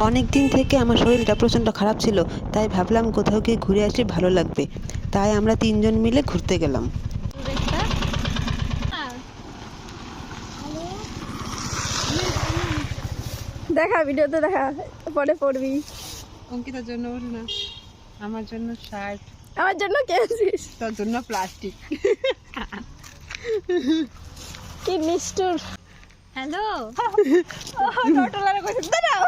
অনেক দিন থেকে আমার শরীরটা প্রচণ্ড খারাপ ছিল, তাই ভাবলাম কোথাও গিয়ে ঘুরে আসলে ভালো লাগবে। তাই আমরা তিনজন মিলে ঘুরতে গেলাম। দেখা ভিডিওতে দেখা, পরে পড়বি। অঙ্কিতার জন্য ওর না, আমার জন্য শার্ট, আমার জন্য কে আছিস? তোর জন্য প্লাস্টিক। কি নিষ্ঠুর। হ্যালো টোটোলারে কইছিস দাঁড়াও।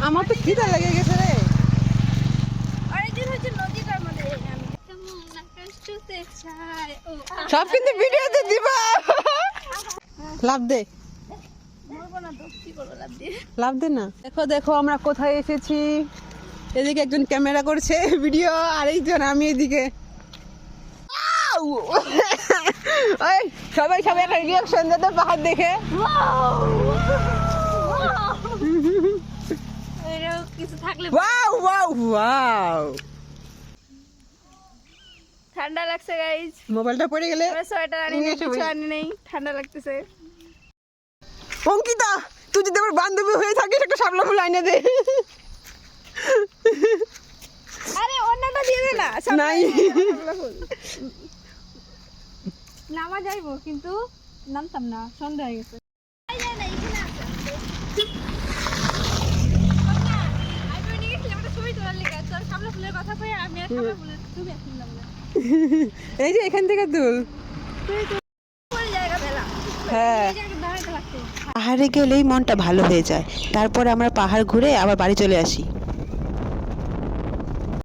আমার তো খিদা লেগে গেছে রে। অনেকদিন হচ্ছে নদীটার মধ্যে কেমন আকাশ ছুঁতে চায় ও সব কিন্তু ভিডিওতে দিবা। লাভ দে, বলবো না তো, কি করবো লাভ দিয়ে। লাভ দে না। দেখো দেখো আমরা কোথায় এসেছি। এদিকে একজন ক্যামেরা করছে ভিডিও, আরেকজন আমি এদিকে। ওই সবাই সবাই একটা রিয়াকশন দিতে পাহাড় দেখে। এরকম কিছু থাকলে ওয়াও ওয়াও ওয়াও। ঠান্ডা লাগছে গাইজ, মোবাইলটা পড়ে গেলে সোয়েটার আনি নেই, কিছু আনি নেই, ঠান্ডা লাগতেছে। অঙ্কিতা, তুই যদি আমার বান্ধবী হয়ে থাকিস একটা শাপলা ফুল আইনে দে। আরে অন্যটা দিয়ে দে না। নাই। নামা যাইবো কিন্তু নামতাম না, সন্ধ্যা হয়ে গেছে। এই যে এখান থেকে তুল। হ্যাঁ, পাহাড়ে গেলেই মনটা ভালো হয়ে যায়। তারপরে আমরা পাহাড় ঘুরে আবার বাড়ি চলে আসি।